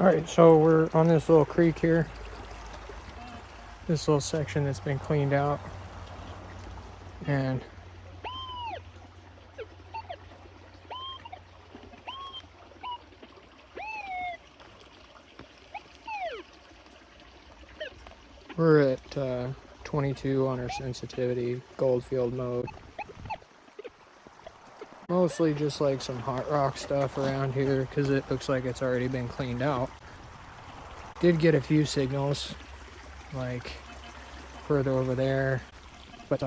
Alright, so we're on this little creek here. This little section that's been cleaned out. And we're at 22 on our sensitivity, goldfield mode. Mostly just like some hot rock stuff around here because it looks like it's already been cleaned out. Did get a few signals, like further over there, but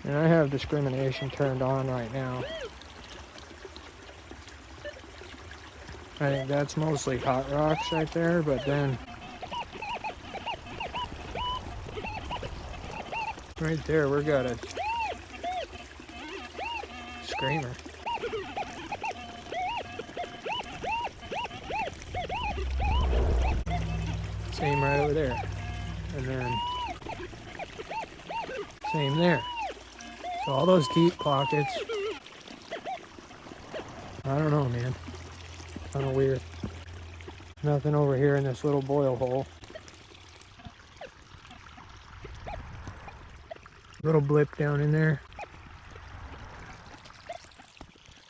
and I have discrimination turned on right now. I think that's mostly hot rocks right there, but then right there we got a screamer. Same right over there. And then same there. So all those deep pockets. I don't know, man. Kind of weird. Nothing over here in this little boil hole. Little blip down in there.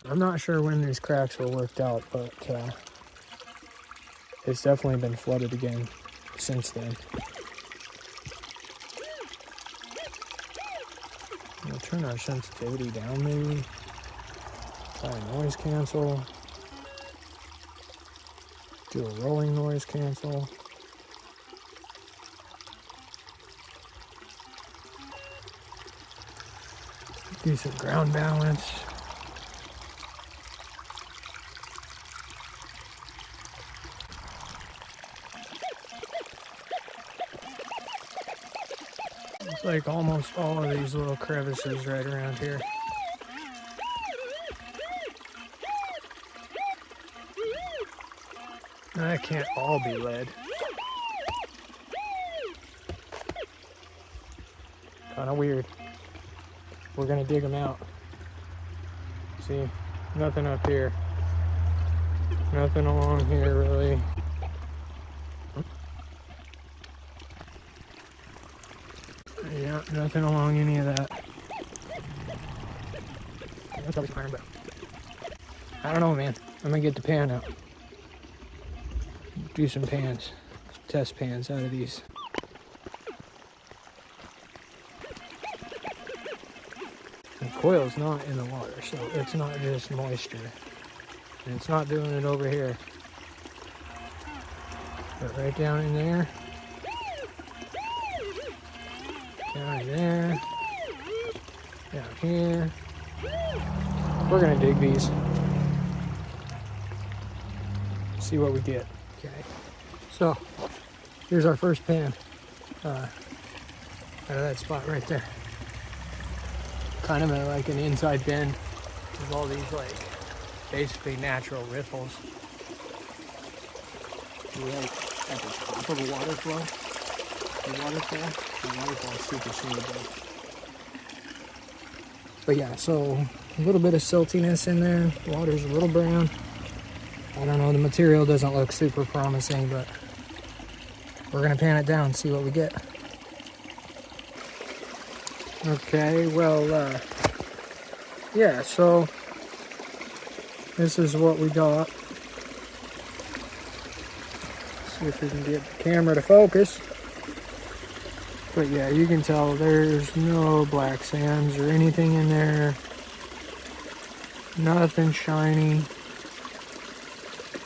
I'm not sure when these cracks were worked out, but it's definitely been flooded again since then. I'm gonna turn our sensitivity down maybe. Try noise cancel. Do a rolling noise cancel. Do some ground balance. It's like almost all of these little crevices right around here. That can't all be lead. Kind of weird. We're gonna dig them out. See, nothing up here. Nothing along here really. Yeah, nothing along any of that. That's probably some iron, but I don't know, man. I'm gonna get the pan out. Do some pans, test pans out of these. The coil's not in the water, so it's not just moisture. And it's not doing it over here. But right down in there. Down in there. Down here. We're gonna dig these. See what we get. Okay. So, here's our first pan. Out of that spot right there. Kind of like an inside bend with all these like basically natural riffles. We're like at the top of a waterfall. The waterfall is super smooth though. But yeah, so a little bit of siltiness in there. The water's a little brown. I don't know, the material doesn't look super promising, but we're gonna pan it down and see what we get. Okay, well, yeah, so this is what we got. See if we can get the camera to focus. But yeah, you can tell there's no black sands or anything in there. Nothing shiny.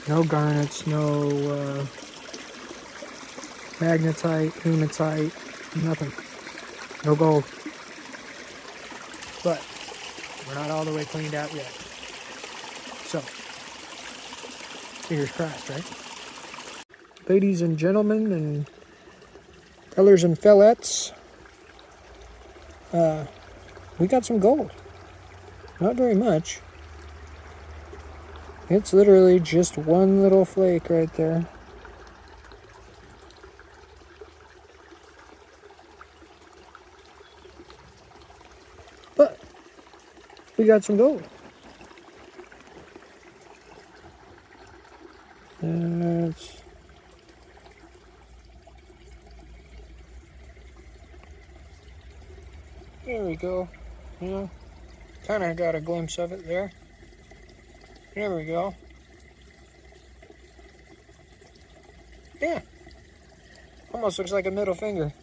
No garnets, no magnetite, hematite, nothing. No gold. But we're not all the way cleaned out yet. So, fingers crossed, right? Ladies and gentlemen and fellers and fellettes, we got some gold. Not very much. It's literally just one little flake right there. But we got some gold. There we go. Yeah, kind of got a glimpse of it there. There we go. Yeah, almost looks like a middle finger.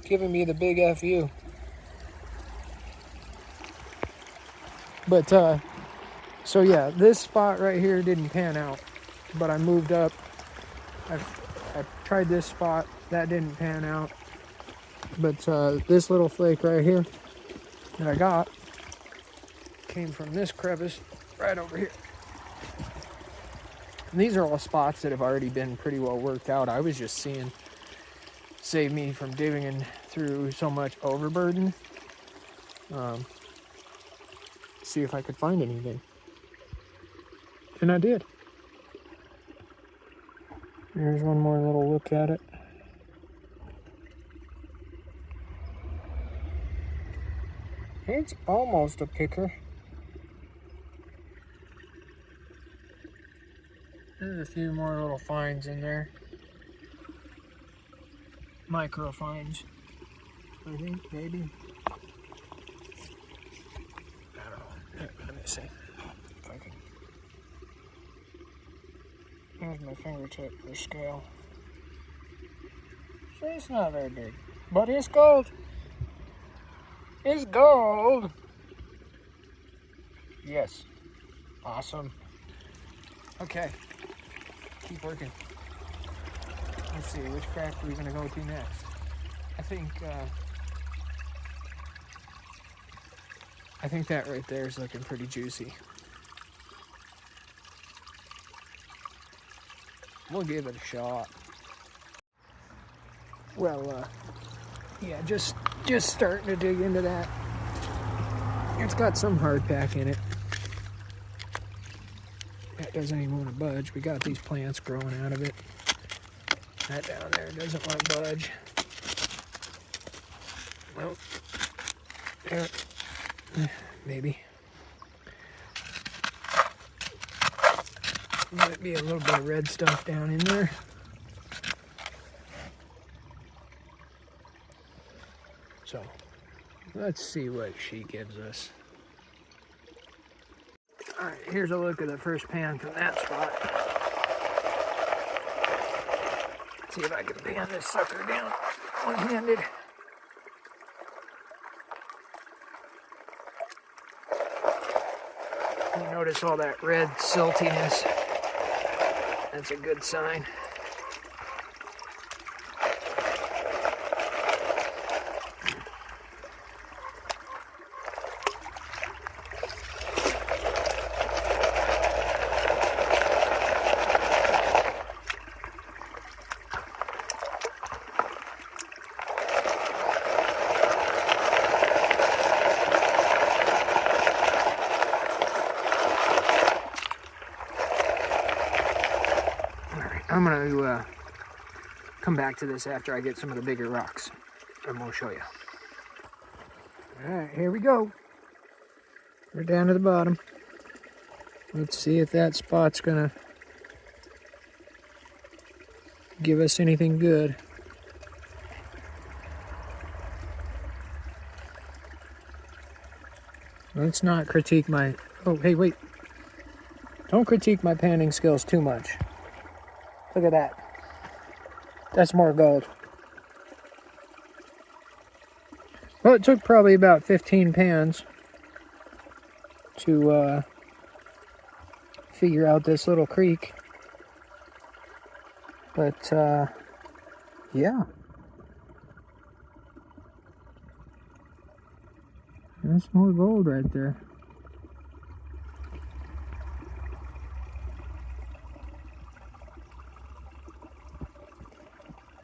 Giving me the big FU. But, so yeah, this spot right here didn't pan out. But I moved up. I tried this spot. That didn't pan out. But this little flake right here that I got came from this crevice right over here. And these are all spots that have already been pretty well worked out. I was just seeing, save me from digging through so much overburden. See if I could find anything. And I did. Here's one more little look at it. It's almost a picker. There's a few more little fines in there. Micro fines, I think, maybe. I don't know. Let me see. If I can. Here's my fingertip for scale. So it's not very big, but it's gold. It's gold. Yes. Awesome. Okay. Keep working. Let's see, which crack are we going to go to next? I think that right there is looking pretty juicy. We'll give it a shot. Well, yeah, just starting to dig into that. It's got some hard pack in it. That doesn't even want to budge. We got these plants growing out of it. That down there doesn't want to budge. Well, there, maybe. Might be a little bit of red stuff down in there. So, let's see what she gives us. Alright, here's a look at the first pan from that spot. See if I can pan this sucker down one-handed. You notice all that red siltiness. That's a good sign. I'm going to come back to this after I get some of the bigger rocks, and we'll show you. Alright, here we go. We're down to the bottom. Let's see if that spot's going to give us anything good. Let's not critique my... Oh, hey, wait. Don't critique my panning skills too much. Look at that. That's more gold. Well, it took probably about 15 pans to figure out this little creek. But, yeah. That's more gold right there.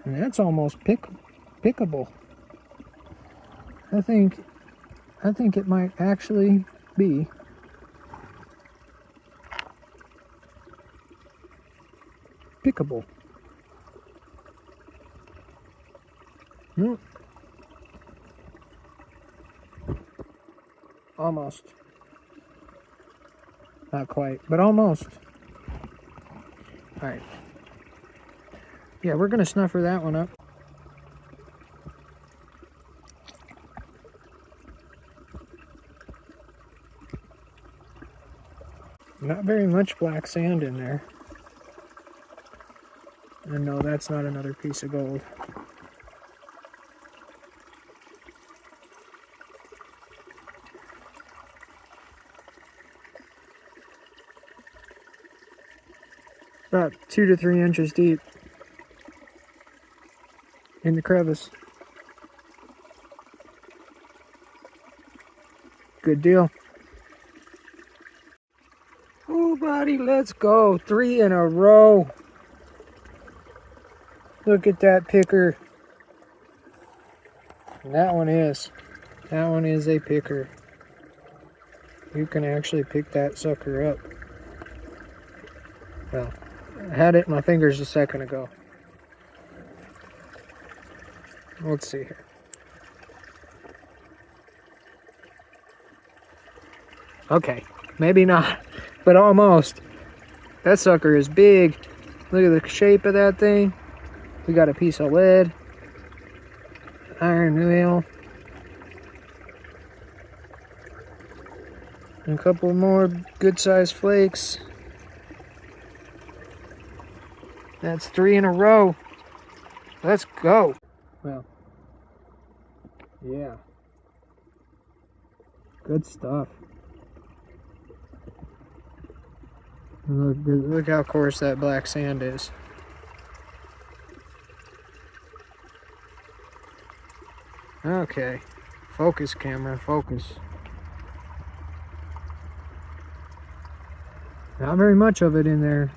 And that's almost pickable. I think it might actually be pickable. Almost. Not quite, but almost. All right. Yeah, we're gonna snuffer that one up. Not very much black sand in there. And no, that's not another piece of gold. About 2 to 3 inches deep in the crevice. Good deal. Oh, buddy, let's go. 3 in a row. Look at that picker. And that one is a picker. You can actually pick that sucker up. Well, I had it in my fingers a second ago. Let's see here. Okay, maybe not, but almost. That sucker is big. Look at the shape of that thing. We got a piece of lead, iron wheel, and a couple more good-sized flakes. That's 3 in a row. Let's go. Well, yeah. Good stuff. Look how coarse that black sand is. Okay. Focus, camera, focus. Not very much of it in there,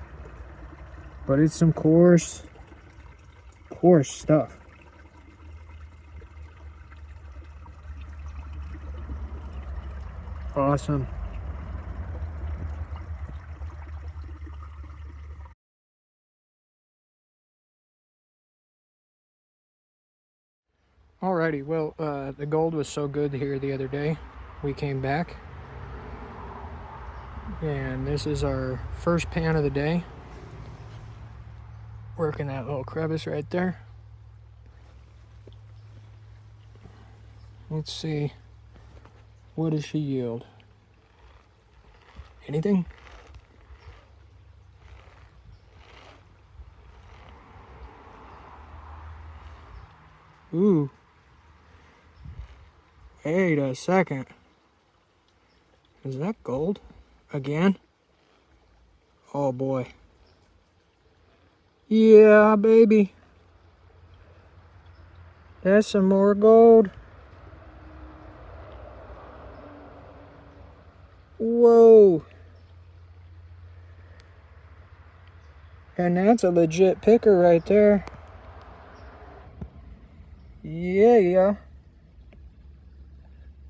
but it's some coarse stuff. Awesome. Alrighty, well, the gold was so good here the other day. We came back, and this is our first pan of the day. Working that little crevice right there. Let's see. What does she yield? Anything? Ooh. Wait a second. Is that gold? Again? Oh boy. Yeah, baby. That's some more gold. Whoa. And that's a legit picker right there. Yeah.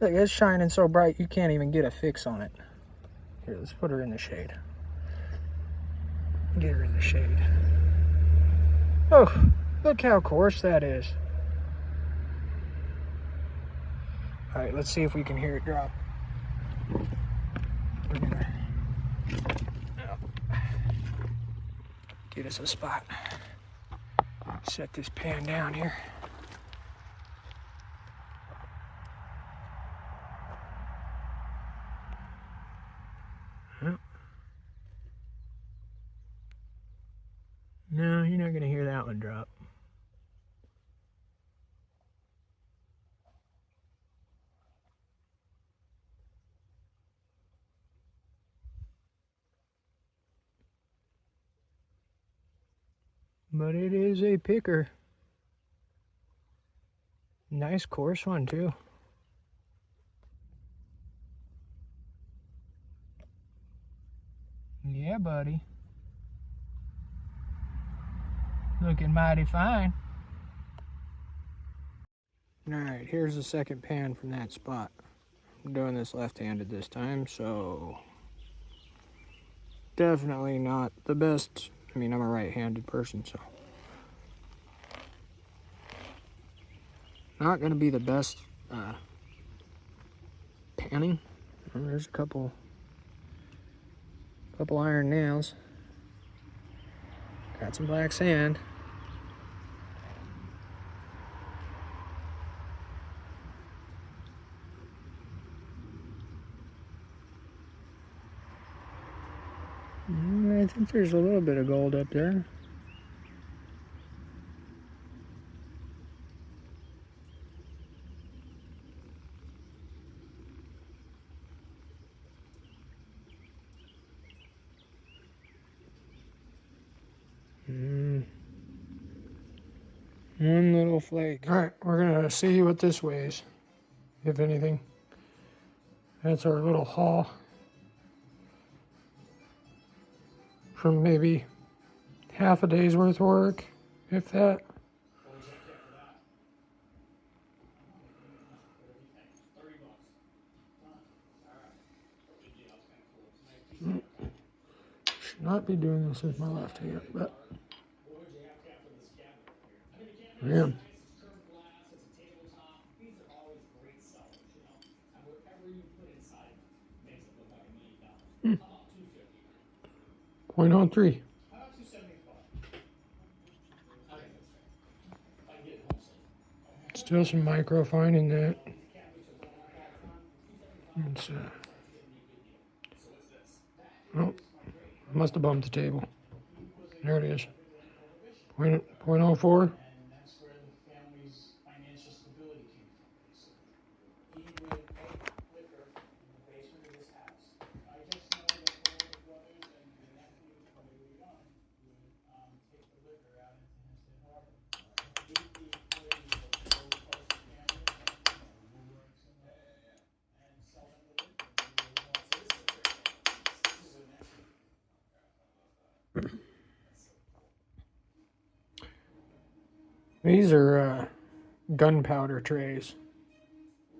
Look, it's shining so bright you can't even get a fix on it. Here, let's put her in the shade. Get her in the shade. Oh, look how coarse that is. Alright, let's see if we can hear it drop. We're gonna get us a spot. Set this pan down here. No, you're not gonna hear that one drop. But it is a picker. Nice coarse one too. Yeah, buddy. Looking mighty fine. Alright, here's the second pan from that spot. I'm doing this left-handed this time, so definitely not the best. I mean, I'm a right-handed person, so not gonna be the best panning. There's a couple Couple iron nails. Got some black sand. I think there's a little bit of gold up there. One little flake. All right, we're gonna see what this weighs, if anything. That's our little haul from maybe half a day's worth of work, if that. Should not be doing this with my left hand, but yeah. .03. Still some microfine in that. It's, oh, I must have bumped the table. There it is. .04. These are gunpowder trays.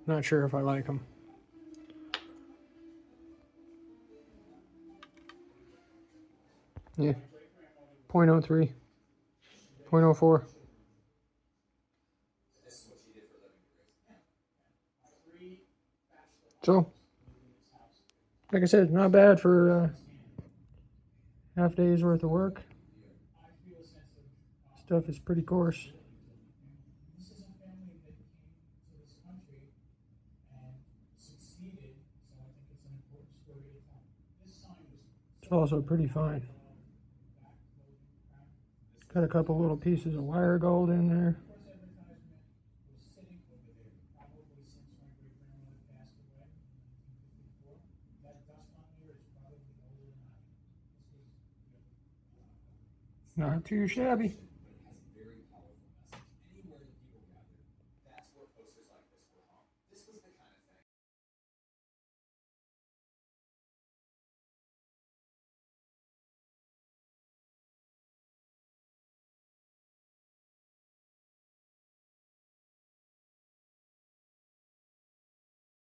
Not sure if I like them. Yeah. .03. .04. So, like I said, not bad for half day's worth of work. Stuff is pretty coarse. It's also pretty fine. Got a couple little pieces of wire gold in there. Not too shabby.